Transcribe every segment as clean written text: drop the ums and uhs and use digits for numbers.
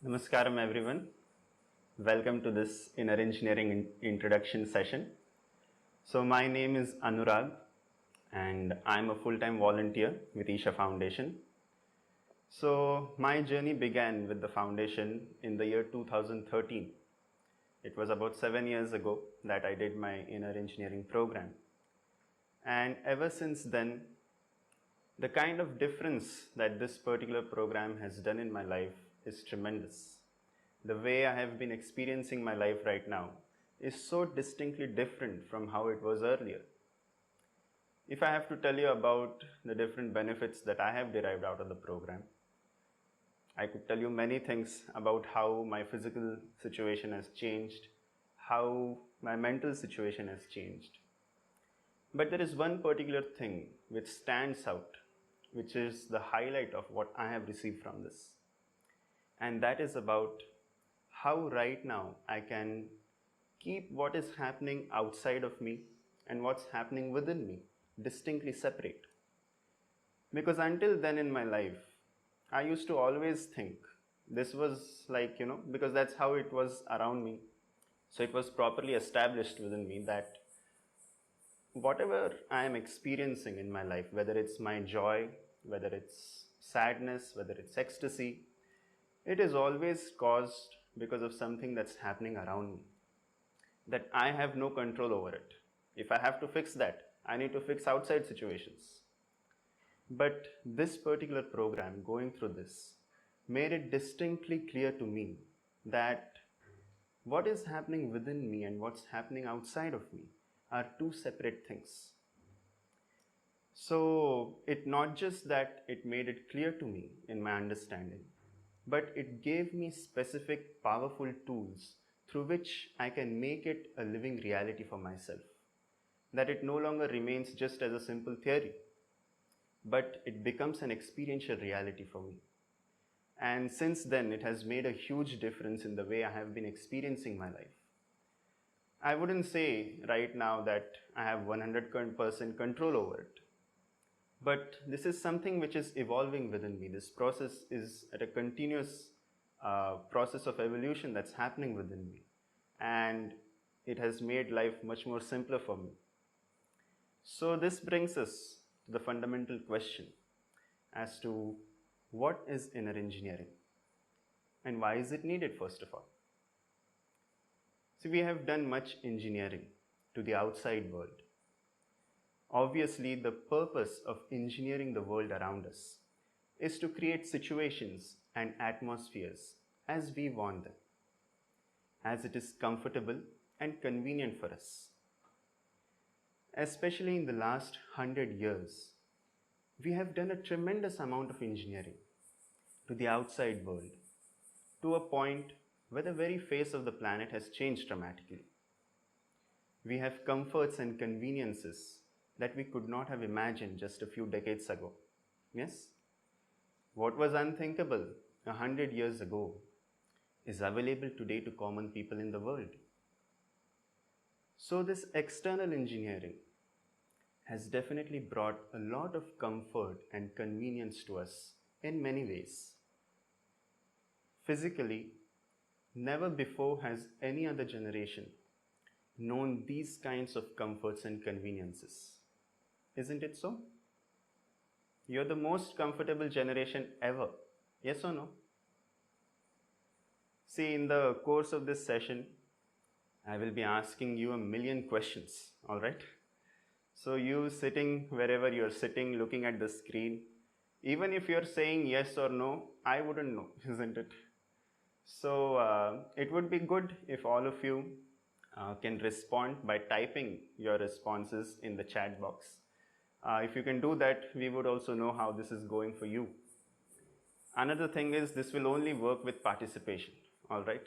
Namaskaram everyone. Welcome to this inner engineering introduction session. So my name is Anurag and I'm a full-time volunteer with Isha Foundation. So my journey began with the foundation in the year 2013. It was about 7 years ago that I did my inner engineering program. And ever since then, the kind of difference that this particular program has done in my life is tremendous. The way I have been experiencing my life right now is so distinctly different from how it was earlier. If I have to tell you about the different benefits that I have derived out of the program, I could tell you many things about how my physical situation has changed, how my mental situation has changed. But there is one particular thing which stands out, which is the highlight of what I have received from this. And that is about how right now I can keep what is happening outside of me and what's happening within me distinctly separate. Because until then in my life, I used to always think this was like, because that's how it was around me. So it was properly established within me that whatever I am experiencing in my life, whether it's my joy, whether it's sadness, whether it's ecstasy, it is always caused because of something that's happening around me, that I have no control over it. If I have to fix that, I need to fix outside situations. But this particular program, going through this, made it distinctly clear to me that what is happening within me and what's happening outside of me are two separate things. So it not just that it made it clear to me in my understanding, but it gave me specific powerful tools through which I can make it a living reality for myself. That it no longer remains just as a simple theory, but it becomes an experiential reality for me. And since then, it has made a huge difference in the way I have been experiencing my life. I wouldn't say right now that I have 100% control over it. But this is something which is evolving within me. This process is at a continuous process of evolution that's happening within me. And it has made life much more simpler for me. So this brings us to the fundamental question as to what is inner engineering and why is it needed, first of all. So we have done much engineering to the outside world. Obviously, the purpose of engineering the world around us is to create situations and atmospheres as we want them, as it is comfortable and convenient for us. Especially in the last 100 years, we have done a tremendous amount of engineering to the outside world to a point where the very face of the planet has changed dramatically. We have comforts and conveniences that we could not have imagined just a few decades ago. Yes? What was unthinkable 100 years ago is available today to common people in the world. So this external engineering has definitely brought a lot of comfort and convenience to us in many ways. Physically, never before has any other generation known these kinds of comforts and conveniences. Isn't it so? You're the most comfortable generation ever. Yes or no? See, in the course of this session, I will be asking you a million questions, alright? So you sitting wherever you're sitting, looking at the screen, even if you're saying yes or no, I wouldn't know, isn't it? So it would be good if all of you can respond by typing your responses in the chat box. If you can do that, we would also know how this is going for you. Another thing is this will only work with participation, alright?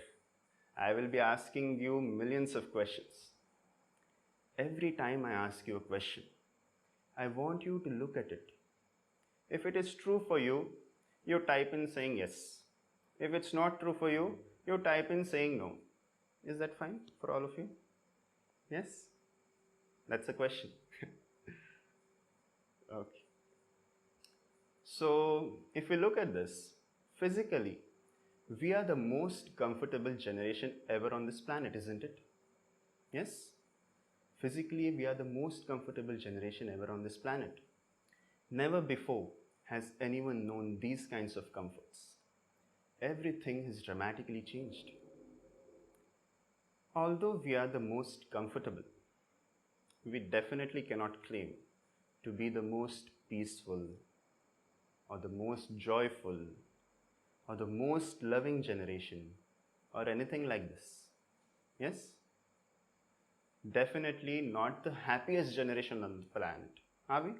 I will be asking you millions of questions. Every time I ask you a question, I want you to look at it. If it is true for you, you type in saying yes. If it's not true for you, you type in saying no. Is that fine for all of you? Yes? That's a question. Okay. So if we look at this, physically, We are the most comfortable generation ever on this planet, isn't it? Yes? Physically, we are the most comfortable generation ever on this planet. Never before has anyone known these kinds of comforts. Everything has dramatically changed. Although we are the most comfortable, we definitely cannot claim to be the most peaceful or the most joyful or the most loving generation or anything like this. Yes? Definitely not the happiest generation on the planet, are we?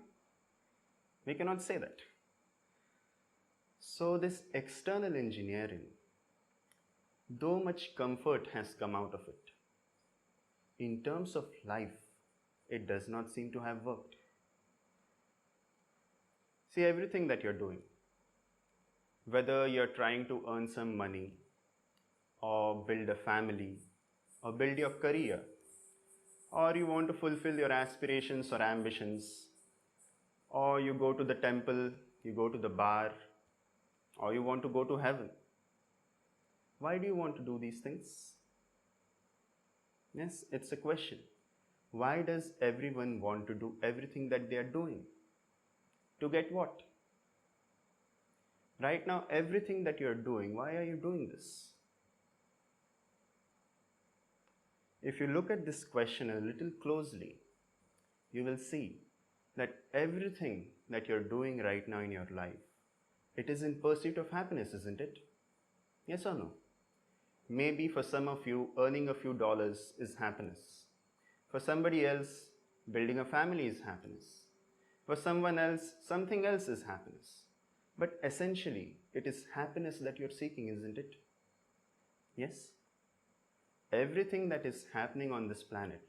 We cannot say that. So, this external engineering, though much comfort has come out of it, in terms of life, it does not seem to have worked. See, everything that you're doing, whether you're trying to earn some money, or build a family, or build your career, or you want to fulfill your aspirations or ambitions, or you go to the temple, you go to the bar, or you want to go to heaven. Why do you want to do these things? Yes, it's a question. Why does everyone want to do everything that they are doing? To get what? Right now, everything that you're doing, why are you doing this? If you look at this question a little closely, you will see that everything that you're doing right now in your life, it is in pursuit of happiness, isn't it? Yes or no? Maybe for some of you, earning a few dollars is happiness. For somebody else, building a family is happiness. For someone else, something else is happiness. But essentially, it is happiness that you're seeking, isn't it? Yes? Everything that is happening on this planet,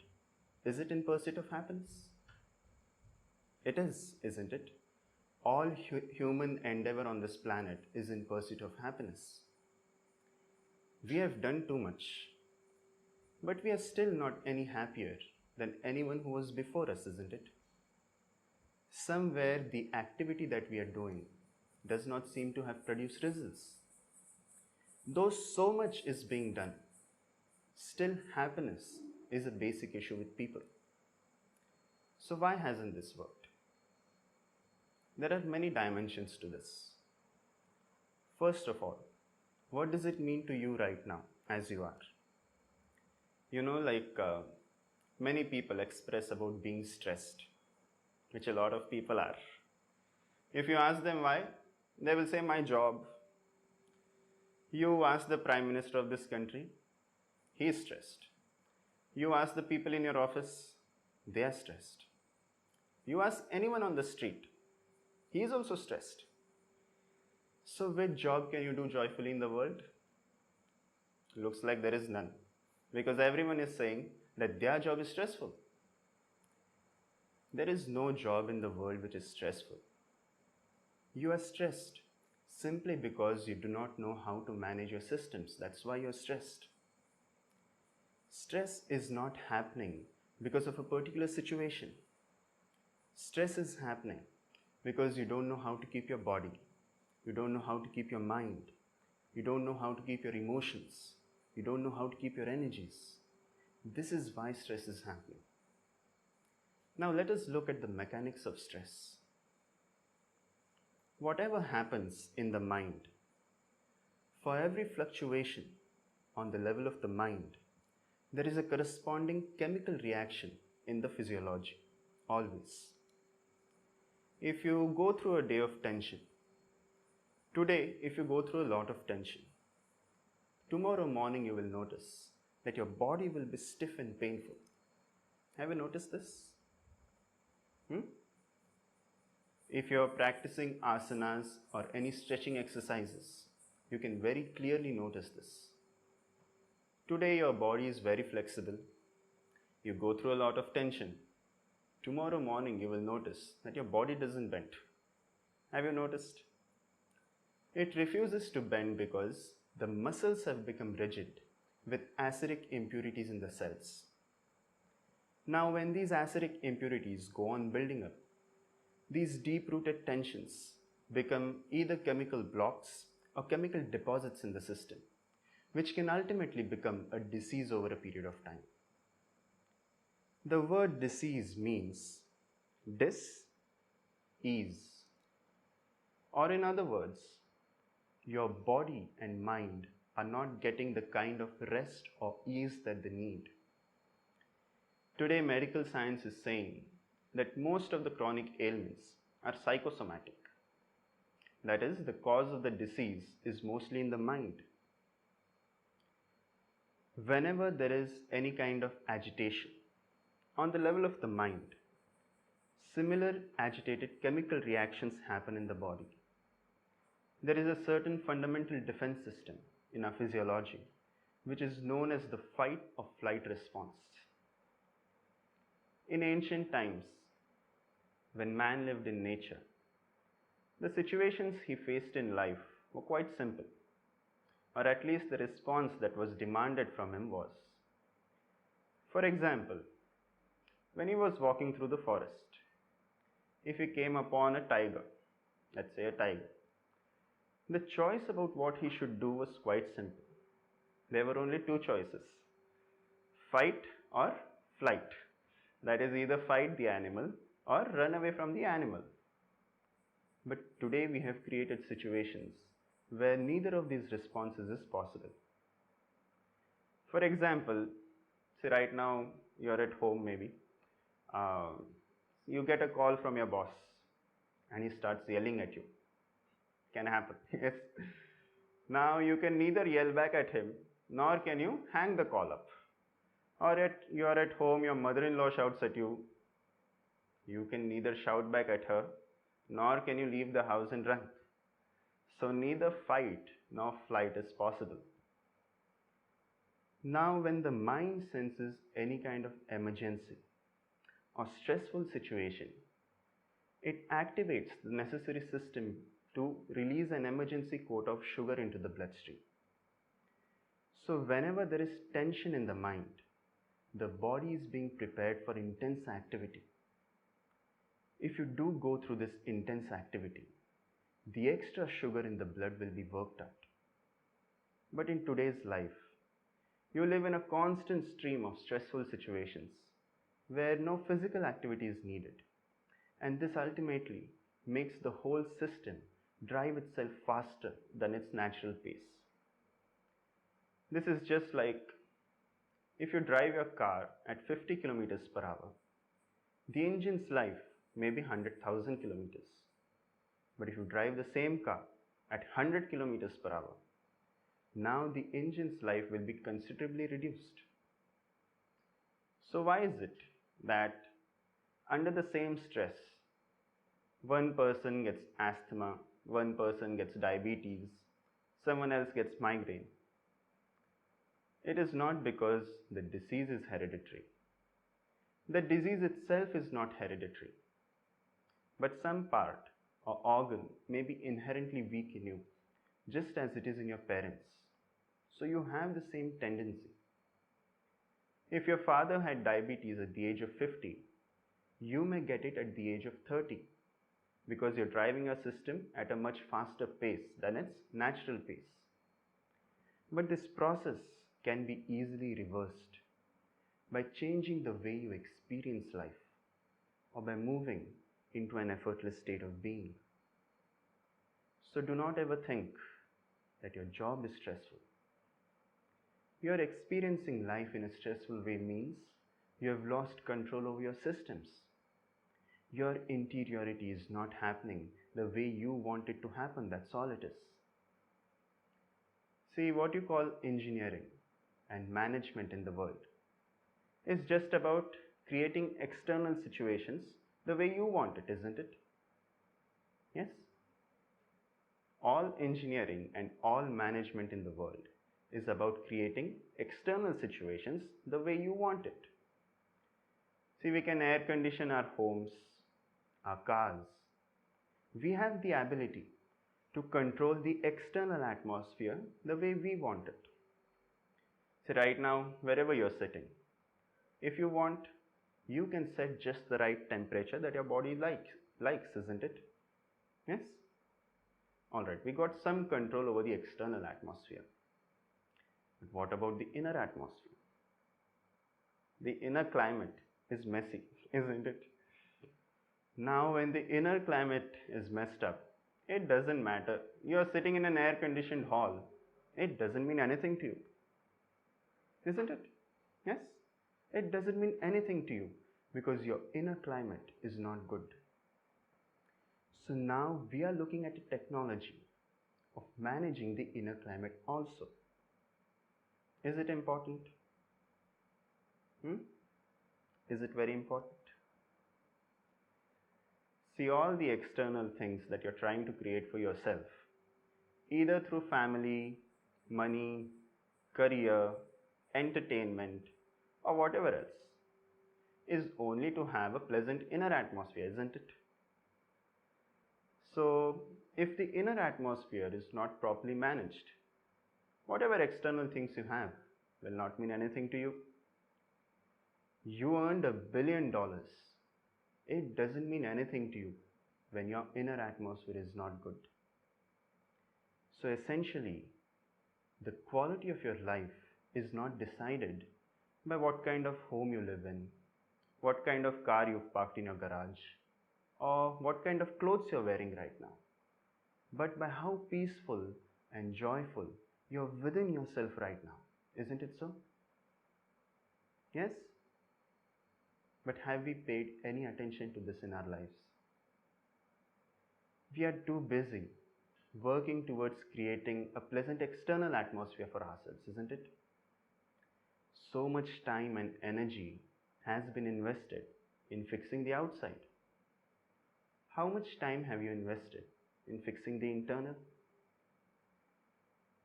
is it in pursuit of happiness? It is, isn't it? All human endeavor on this planet is in pursuit of happiness. We have done too much, but we are still not any happier than anyone who was before us, isn't it? Somewhere the activity that we are doing does not seem to have produced results. Though so much is being done, still happiness is a basic issue with people. So why hasn't this worked? There are many dimensions to this. First of all, what does it mean to you right now as you are? Many people express about being stressed, which a lot of people are. If you ask them why, they will say, my job. You ask the Prime Minister of this country, he is stressed. You ask the people in your office, they are stressed. You ask anyone on the street, he is also stressed. So which job can you do joyfully in the world? Looks like there is none, because everyone is saying that their job is stressful. There is no job in the world which is stressful. You are stressed simply because you do not know how to manage your systems. That's why you're stressed. Stress is not happening because of a particular situation. Stress is happening because you don't know how to keep your body. You don't know how to keep your mind. You don't know how to keep your emotions. You don't know how to keep your energies. This is why stress is happening. Now let us look at the mechanics of stress. Whatever happens in the mind, for every fluctuation on the level of the mind, there is a corresponding chemical reaction in the physiology, always. If you go through a day of tension, today if you go through a lot of tension, tomorrow morning you will notice that your body will be stiff and painful. Have you noticed this? If you are practicing asanas or any stretching exercises, you can very clearly notice this. Today your body is very flexible. You go through a lot of tension. Tomorrow morning you will notice that your body doesn't bend. Have you noticed? It refuses to bend because the muscles have become rigid with acidic impurities in the cells. Now when these acidic impurities go on building up, these deep-rooted tensions become either chemical blocks or chemical deposits in the system, which can ultimately become a disease over a period of time. The word disease means dis-ease, or in other words, your body and mind are not getting the kind of rest or ease that they need. Today, medical science is saying that most of the chronic ailments are psychosomatic. That is, the cause of the disease is mostly in the mind. Whenever there is any kind of agitation on the level of the mind, similar agitated chemical reactions happen in the body. There is a certain fundamental defense system in our physiology which is known as the fight or flight response. In ancient times, when man lived in nature, the situations he faced in life were quite simple, or at least the response that was demanded from him was. For example, when he was walking through the forest, if he came upon a tiger, let's say a tiger, the choice about what he should do was quite simple. There were only two choices: fight or flight. That is, either fight the animal or run away from the animal. But today we have created situations where neither of these responses is possible. For example, say right now you're at home maybe, you get a call from your boss and he starts yelling at you. Can happen, yes. Now you can neither yell back at him nor can you hang the call up. Or you're at home, your mother-in-law shouts at you. You can neither shout back at her nor can you leave the house and run. So neither fight nor flight is possible. Now when the mind senses any kind of emergency or stressful situation, it activates the necessary system to release an emergency quota of sugar into the bloodstream. So whenever there is tension in the mind, the body is being prepared for intense activity. If you do go through this intense activity, the extra sugar in the blood will be worked out. But in today's life, you live in a constant stream of stressful situations where no physical activity is needed, and this ultimately makes the whole system drive itself faster than its natural pace. This is just like if you drive your car at 50 kilometers per hour, the engine's life may be 100,000 kilometers. But if you drive the same car at 100 kilometers per hour, now the engine's life will be considerably reduced. So why is it that under the same stress, one person gets asthma, one person gets diabetes, someone else gets migraine? It is not because the disease is hereditary. The disease itself is not hereditary, but some part or organ may be inherently weak in you, just as it is in your parents. So you have the same tendency. If your father had diabetes at the age of 50, you may get it at the age of 30, because you're driving your system at a much faster pace than its natural pace. But this process can be easily reversed by changing the way you experience life, or by moving into an effortless state of being. So do not ever think that your job is stressful. Your experiencing life in a stressful way means you have lost control over your systems. Your interiority is not happening the way you want it to happen, that's all it is. See, what you call engineering and management in the world is just about creating external situations the way you want it, isn't it? Yes? All engineering and all management in the world is about creating external situations the way you want it. See, we can air condition our homes, our cars. We have the ability to control the external atmosphere the way we want it. See, right now, wherever you're sitting, if you want, you can set just the right temperature that your body likes, isn't it? Yes? Alright, we got some control over the external atmosphere. But what about the inner atmosphere? The inner climate is messy, isn't it? Now, when the inner climate is messed up, it doesn't matter. You're sitting in an air conditioned hall. It doesn't mean anything to you. Isn't it? Yes? It doesn't mean anything to you because your inner climate is not good. So now we are looking at a technology of managing the inner climate also. Is it important? Is it very important? See, all the external things that you're trying to create for yourself, either through family, money, career, entertainment, or whatever else, is only to have a pleasant inner atmosphere, isn't it? So, if the inner atmosphere is not properly managed, whatever external things you have will not mean anything to you. You earned $1 billion. It doesn't mean anything to you when your inner atmosphere is not good. So essentially, the quality of your life is not decided by what kind of home you live in, what kind of car you've parked in your garage, or what kind of clothes you're wearing right now, but by how peaceful and joyful you're within yourself right now. Isn't it so? Yes? But have we paid any attention to this in our lives? We are too busy working towards creating a pleasant external atmosphere for ourselves, isn't it? So much time and energy has been invested in fixing the outside. How much time have you invested in fixing the internal?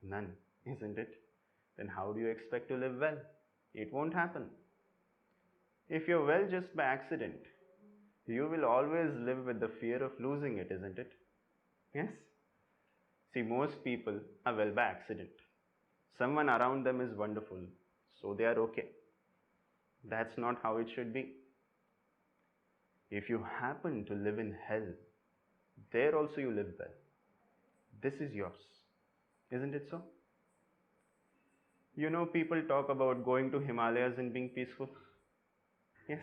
None, isn't it? Then how do you expect to live well? It won't happen. If you're well just by accident, you will always live with the fear of losing it, isn't it? Yes? See, most people are well by accident. Someone around them is wonderful, so they are okay. That's not how it should be. If you happen to live in hell, there also you live well. This is yours. Isn't it so? You know, people talk about going to Himalayas and being peaceful. Yes.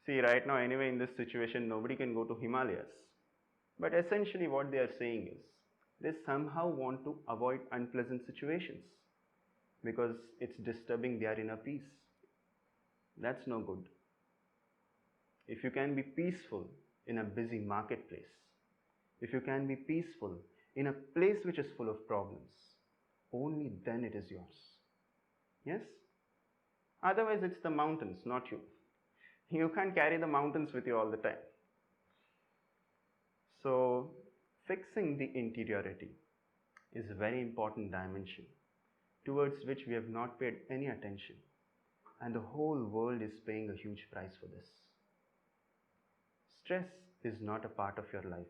See, right now, anyway, in this situation, nobody can go to Himalayas. But essentially, what they are saying is they somehow want to avoid unpleasant situations because it's disturbing their inner peace. That's no good. If you can be peaceful in a busy marketplace, if you can be peaceful in a place which is full of problems, only then it is yours. Yes? Otherwise, it's the mountains, not you. You can't carry the mountains with you all the time. So, fixing the interiority is a very important dimension towards which we have not paid any attention, and the whole world is paying a huge price for this. Stress is not a part of your life.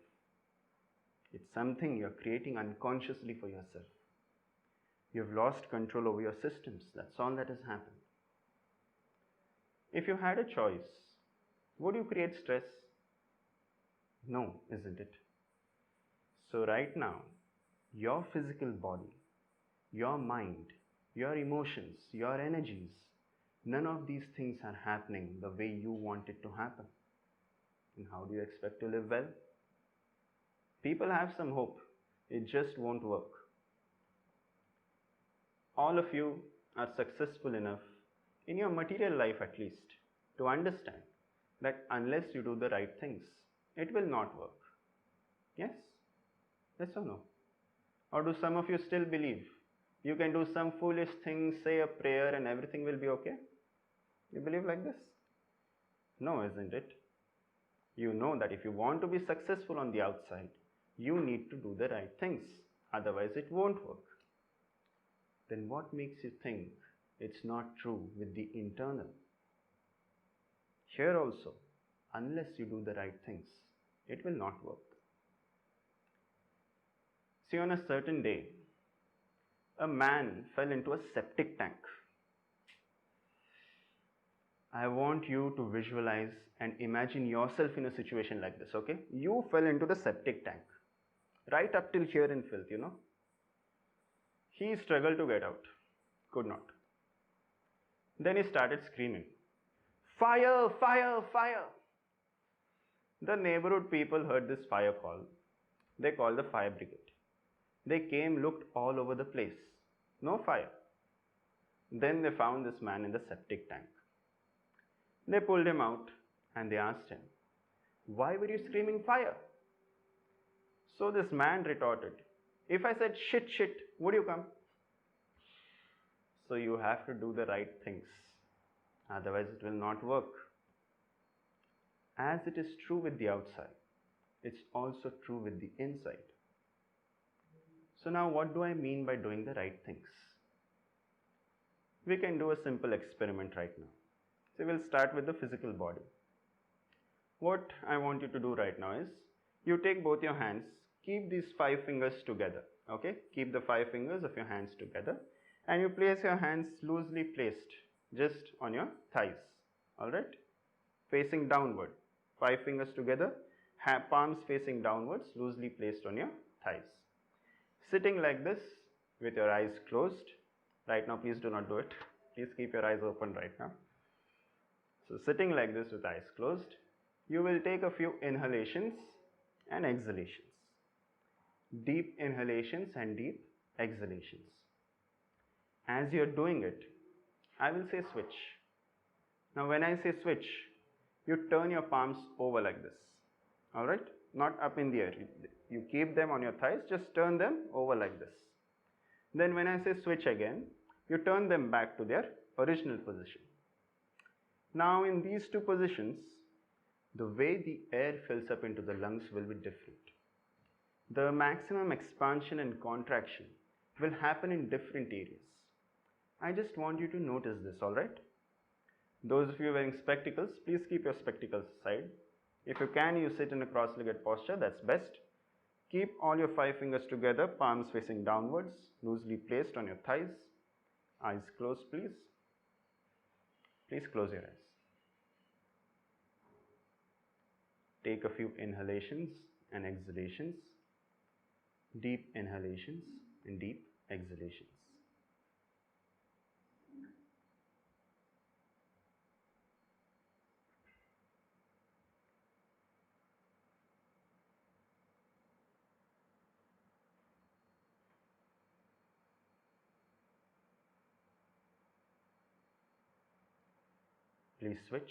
It's something you're creating unconsciously for yourself. You've lost control over your systems. That's all that has happened. If you had a choice, would you create stress? No, isn't it? So right now, your physical body, your mind, your emotions, your energies, none of these things are happening the way you want it to happen. And how do you expect to live well? People have some hope. It just won't work. All of you are successful enough, in your material life at least, to understand that unless you do the right things, it will not work. Yes? Yes or no? Or do some of you still believe you can do some foolish thing, say a prayer, and everything will be okay? You believe like this? No, isn't it? You know that if you want to be successful on the outside, you need to do the right things. Otherwise, it won't work. Then what makes you think it's not true with the internal? Here also, unless you do the right things, it will not work. See, on a certain day, a man fell into a septic tank. I want you to visualize and imagine yourself in a situation like this, okay? You fell into the septic tank. right up till here in filth, you know. He struggled to get out, could not. Then he started screaming, "Fire! Fire! Fire!" The neighborhood people heard this fire call. They called the fire brigade. They came, looked all over the place. No fire. Then they found this man in the septic tank. They pulled him out and they asked him, "Why were you screaming fire?" So this man retorted, "If I said shit, shit, would you come?" So you have to do the right things. Otherwise it will not work. As it is true with the outside, it's also true with the inside. So now what do I mean by doing the right things? We can do a simple experiment right now. So we'll start with the physical body. What I want you to do right now is, you take both your hands, keep these 5 fingers together, okay? Keep the 5 fingers of your hands together and you place your hands loosely placed just on your thighs, alright? Facing downward, 5 fingers together, palms facing downwards, loosely placed on your thighs. Sitting like this with your eyes closed. Right now, please do not do it. Please keep your eyes open right now. So sitting like this with eyes closed, you will take a few inhalations and exhalations. Deep inhalations and deep exhalations. As you are doing it, I will say switch. Now when I say switch, you turn your palms over like this. Alright? Not up in the air. You keep them on your thighs, just turn them over like this. Then when I say switch again, you turn them back to their original position. Now in these two positions, the way the air fills up into the lungs will be different. The maximum expansion and contraction will happen in different areas. I just want you to notice this, alright? Those of you wearing spectacles, please keep your spectacles aside. If you can, you sit in a cross-legged posture, that's best. Keep all your 5 fingers together, palms facing downwards, loosely placed on your thighs. Eyes closed, please. Please close your eyes. Take a few inhalations and exhalations. Deep inhalations and deep exhalations. Please switch.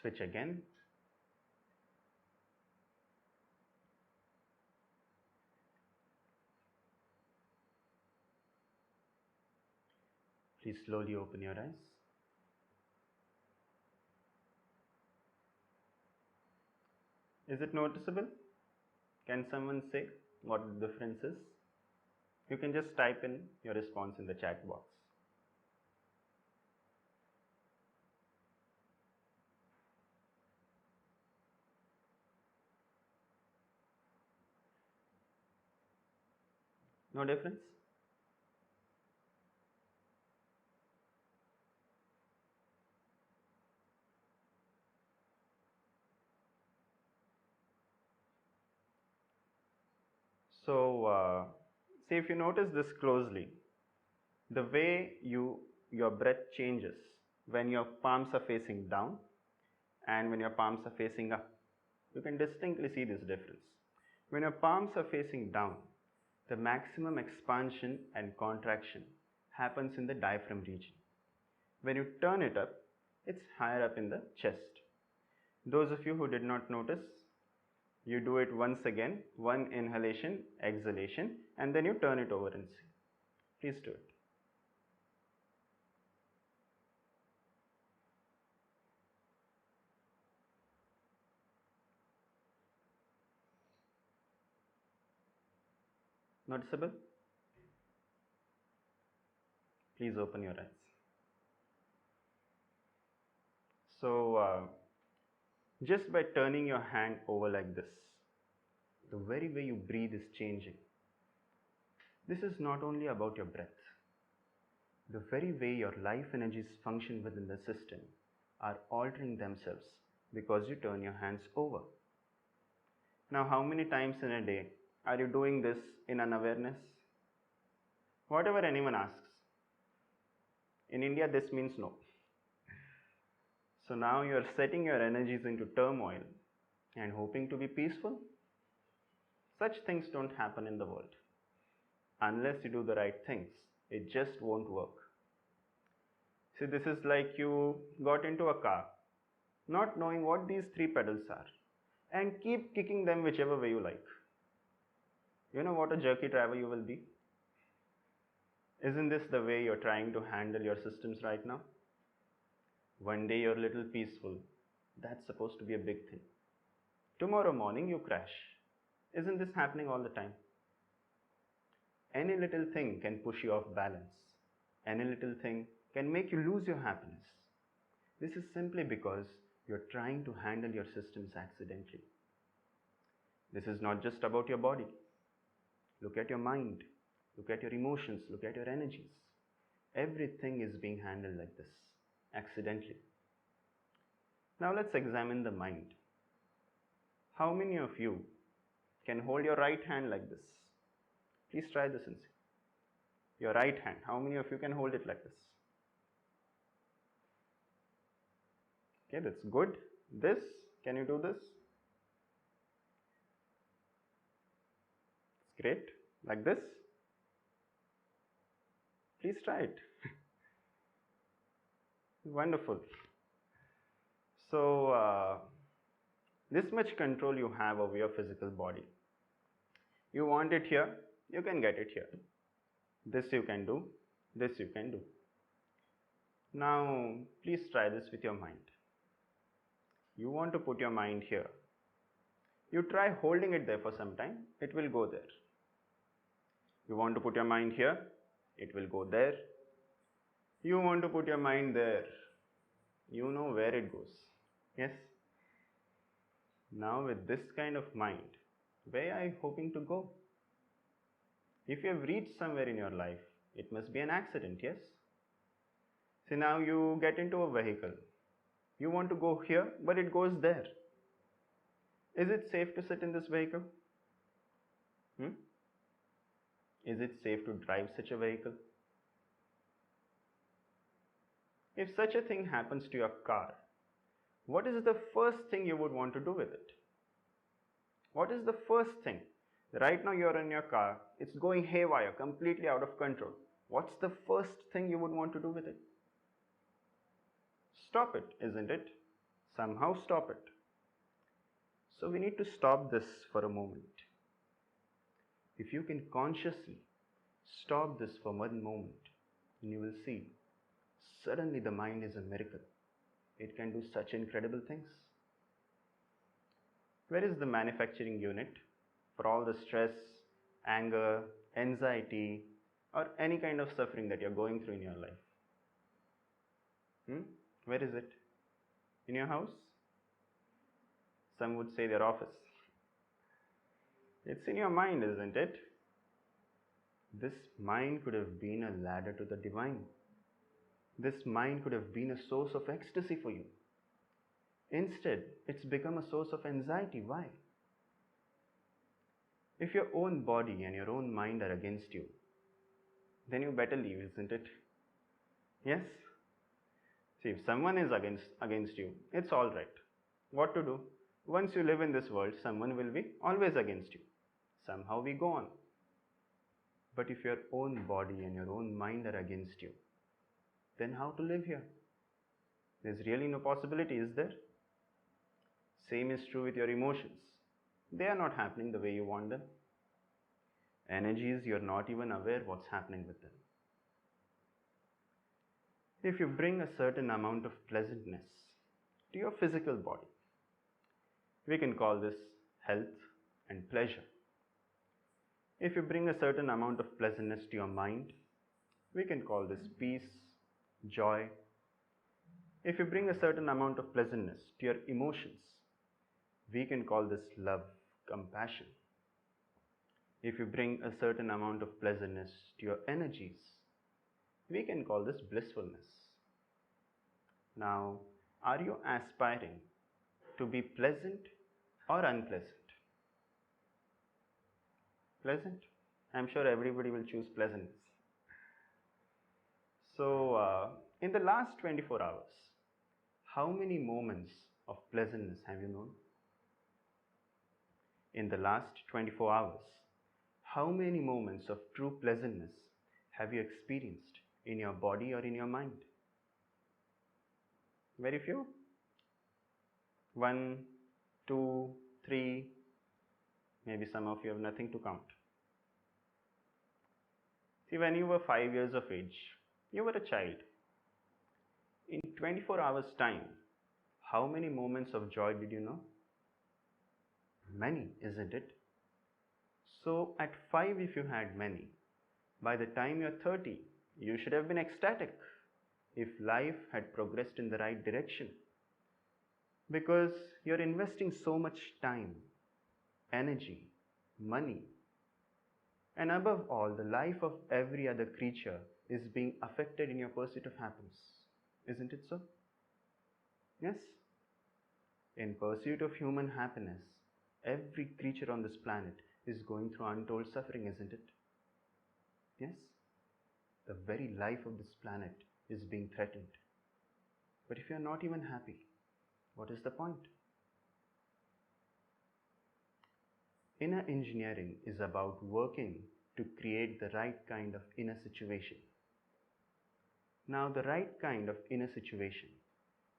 Switch again. Please slowly open your eyes. Is it noticeable? Can someone say what the difference is? You can just type in your response in the chat box. No difference? So, see, if you notice this closely, the way your breath changes when your palms are facing down and when your palms are facing up. You can distinctly see this difference. When your palms are facing down, the maximum expansion and contraction happens in the diaphragm region. When you turn it up, it's higher up in the chest. Those of you who did not notice, you do it once again, one inhalation, exhalation, and then you turn it over and see. Please do it. Noticeable? Please open your eyes. So, just by turning your hand over like this, The very way you breathe is changing. This is not only about your breath. The very way your life energies function within the system are altering themselves because you turn your hands over. Now, how many times in a day are you doing this in unawareness? Whatever anyone asks. In India, this means no. So now you are setting your energies into turmoil and hoping to be peaceful. Such things don't happen in the world. Unless you do the right things, it just won't work. See, this is like you got into a car, not knowing what these three pedals are, and keep kicking them whichever way you like. You know what a jerky driver you will be? Isn't this the way you're trying to handle your systems right now? One day you're a little peaceful. That's supposed to be a big thing. Tomorrow morning you crash. Isn't this happening all the time? Any little thing can push you off balance. Any little thing can make you lose your happiness. This is simply because you're trying to handle your systems accidentally. This is not just about your body. Look at your mind. Look at your emotions. Look at your energies. Everything is being handled like this, accidentally. Now let's examine the mind. How many of you can hold your right hand like this? Please try this and see. Your right hand, how many of you can hold it like this? Okay, that's good. This, can you do this? It's great. Like this? Please try it. Wonderful. So, this much control you have over your physical body. You want it here, you can get it here. This you can do, this you can do. Now, please try this with your mind. You want to put your mind here. You try holding it there for some time, it will go there. You want to put your mind here, it will go there. You want to put your mind there, you know where it goes. Yes? Now with this kind of mind, where are you hoping to go? If you have reached somewhere in your life, it must be an accident, yes? See, now you get into a vehicle. You want to go here, but it goes there. Is it safe to sit in this vehicle? Is it safe to drive such a vehicle? If such a thing happens to your car, what is the first thing you would want to do with it? What is the first thing? Right now you're in your car, it's going haywire, completely out of control. What's the first thing you would want to do with it? Stop it, isn't it? Somehow stop it. So we need to stop this for a moment. If you can consciously stop this for 1 moment, then you will see, suddenly the mind is a miracle. It can do such incredible things. Where is the manufacturing unit for all the stress, anger, anxiety, or any kind of suffering that you're going through in your life? Where is it? In your house? Some would say their office. It's in your mind, isn't it? This mind could have been a ladder to the divine. This mind could have been a source of ecstasy for you. Instead, it's become a source of anxiety. Why? If your own body and your own mind are against you, then you better leave, isn't it? Yes? See, if someone is against you, it's all right. What to do? Once you live in this world, someone will be always against you. Somehow we go on. But if your own body and your own mind are against you, then how to live here? There's really no possibility, is there? Same is true with your emotions. They are not happening the way you want them. Energies, you're not even aware what's happening with them. If you bring a certain amount of pleasantness to your physical body, we can call this health and pleasure. If you bring a certain amount of pleasantness to your mind, we can call this peace, joy. If you bring a certain amount of pleasantness to your emotions, we can call this love, compassion. if you bring a certain amount of pleasantness to your energies, we can call this blissfulness. Now, are you aspiring to be pleasant or unpleasant? Pleasant? I'm sure everybody will choose pleasantness. So, in the last 24 hours, how many moments of pleasantness have you known? In the last 24 hours, how many moments of true pleasantness have you experienced in your body or in your mind? Very few? 1, 2, 3, maybe some of you have nothing to count. See, when you were 5 years of age, you were a child. In 24 hours time, how many moments of joy did you know? Many, isn't it? So at 5, if you had many, by the time you're 30, you should have been ecstatic if life had progressed in the right direction. Because you're investing so much time, energy, money, and above all, the life of every other creature is being affected in your pursuit of happiness. Isn't it so? Yes? In pursuit of human happiness, every creature on this planet is going through untold suffering, isn't it? Yes? The very life of this planet is being threatened. But if you are not even happy, what is the point? Inner engineering is about working to create the right kind of inner situation. Now, the right kind of inner situation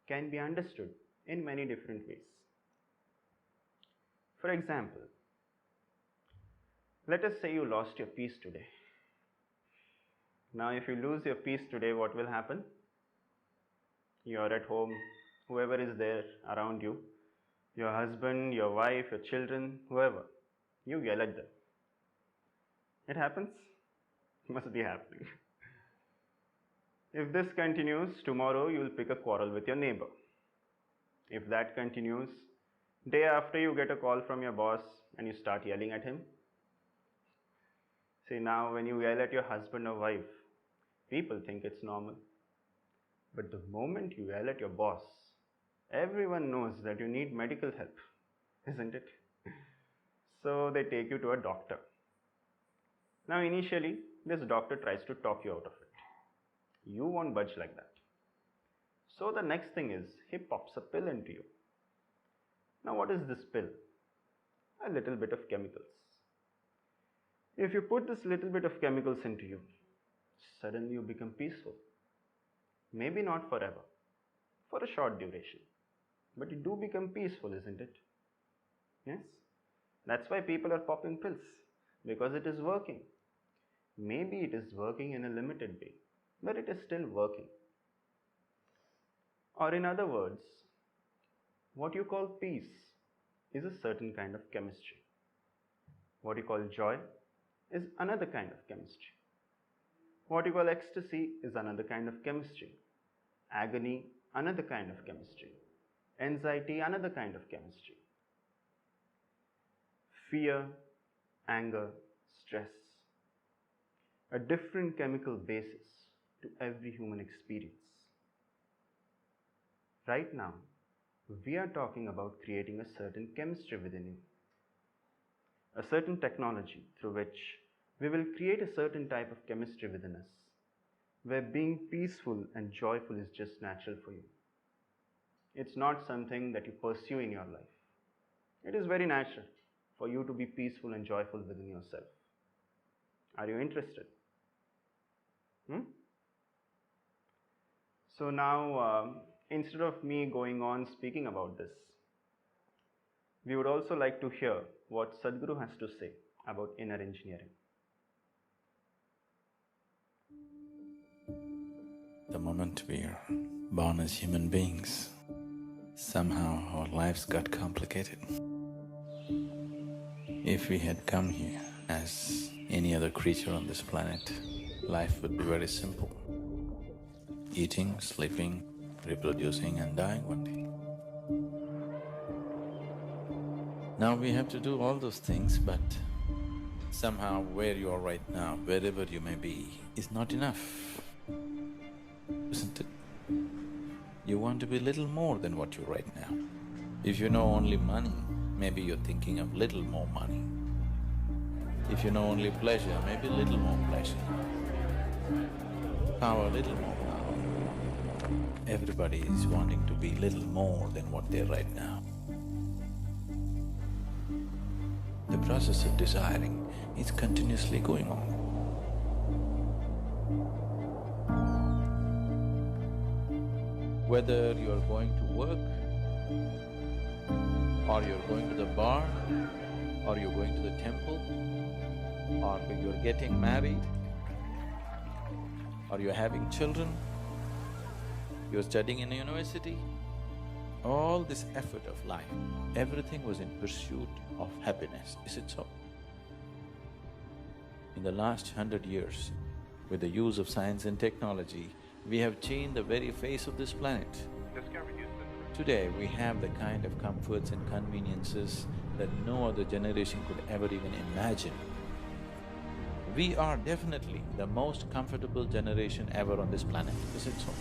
can be understood in many different ways. For example, let us say you lost your peace today. Now, if you lose your peace today, what will happen? You are at home, whoever is there around you, your husband, your wife, your children, whoever, you yell at them. It happens? Must be happening. If this continues, tomorrow you will pick a quarrel with your neighbor. If that continues, day after you get a call from your boss and you start yelling at him. See, now when you yell at your husband or wife, people think it's normal. But the moment you yell at your boss, everyone knows that you need medical help, isn't it? So they take you to a doctor. Now initially, this doctor tries to talk you out of it. You won't budge like that. So the next thing is, he pops a pill into you. Now what is this pill? A little bit of chemicals. If you put this little bit of chemicals into you, suddenly you become peaceful. Maybe not forever, for a short duration. But you do become peaceful, isn't it? Yes? That's why people are popping pills, because it is working. Maybe it is working in a limited way, but it is still working. Or in other words, what you call peace is a certain kind of chemistry. What you call joy is another kind of chemistry. What you call ecstasy is another kind of chemistry. Agony, another kind of chemistry. Anxiety, another kind of chemistry. Fear, anger, stress. A different chemical basis to every human experience. Right now, we are talking about creating a certain chemistry within you. A certain technology through which we will create a certain type of chemistry within us, where being peaceful and joyful is just natural for you. It's not something that you pursue in your life. It is very natural for you to be peaceful and joyful within yourself. Are you interested? So now, instead of me going on speaking about this, we would also like to hear what Sadhguru has to say about inner engineering. The moment we are born as human beings, somehow our lives got complicated. If we had come here as any other creature on this planet, life would be very simple. Eating, sleeping, reproducing and dying one day. Now we have to do all those things, but Somehow where you are right now, wherever you may be, is not enough, isn't it? You want to be little more than what you're right now. If you know only money, maybe you're thinking of little more money. If you know only pleasure, maybe little more pleasure. Power, little more power. Everybody is wanting to be little more than what they're right now. The process of desiring is continuously going on. Whether you're going to work, or you're going to the bar, or you're going to the temple, or you're getting married, or you're having children, you're studying in a university, all this effort of life, everything was in pursuit of happiness, is it so? In the last 100 years, with the use of science and technology, we have changed the very face of this planet. Today, we have the kind of comforts and conveniences that no other generation could ever even imagine. We are definitely the most comfortable generation ever on this planet, is it so?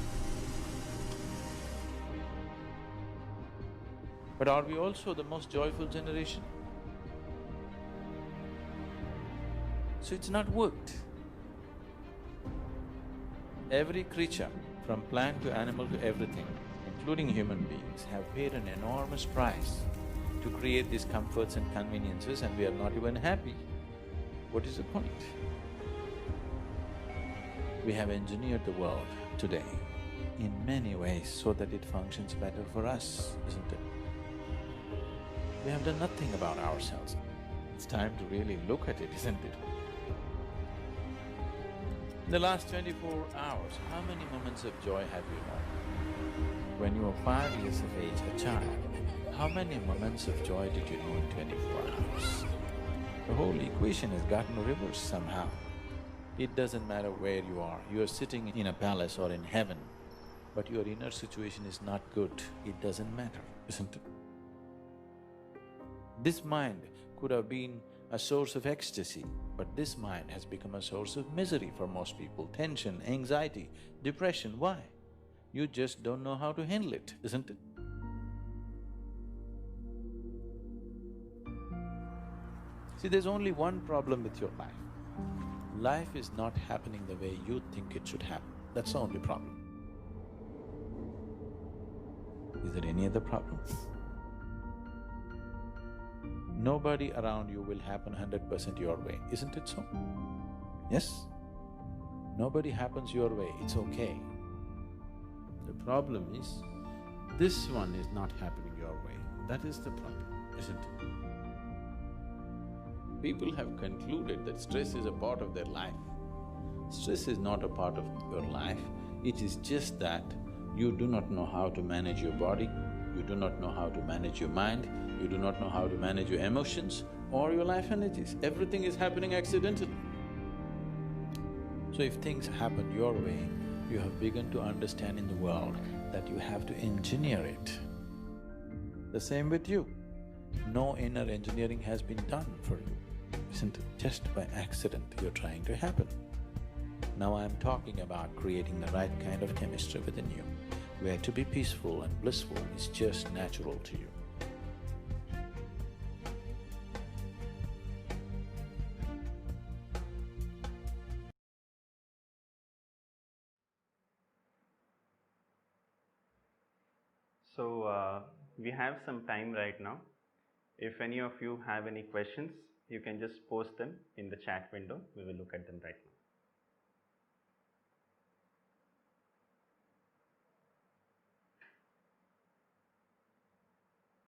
But are we also the most joyful generation? So it's not worked. Every creature, from plant to animal to everything, including human beings, have paid an enormous price to create these comforts and conveniences, and we are not even happy. What is the point? We have engineered the world today in many ways so that it functions better for us, isn't it? We have done nothing about ourselves. It's time to really look at it, isn't it? In the last 24 hours, how many moments of joy have you known? When you were 5 years of age, a child, how many moments of joy did you know in 24 hours? The whole equation has gotten reversed somehow. It doesn't matter where you are sitting in a palace or in heaven, but your inner situation is not good, it doesn't matter, isn't it? This mind could have been a source of ecstasy, but this mind has become a source of misery for most people, tension, anxiety, depression. Why? You just don't know how to handle it, isn't it? See, there's only one problem with your life. Life is not happening the way you think it should happen. That's the only problem. Is there any other problem? Nobody around you will happen 100% your way, isn't it so? Yes? Nobody happens your way, it's okay. The problem is, this one is not happening your way, that is the problem, isn't it? People have concluded that stress is a part of their life. Stress is not a part of your life, it is just that you do not know how to manage your body, you do not know how to manage your mind, you do not know how to manage your emotions or your life energies. Everything is happening accidentally. So if things happen your way, you have begun to understand in the world that you have to engineer it. The same with you. No inner engineering has been done for you, isn't it? Just by accident you're trying to happen. Now I'm talking about creating the right kind of chemistry within you, where to be peaceful and blissful is just natural to you. So, we have some time right now. If any of you have any questions, you can just post them in the chat window. We will look at them right now.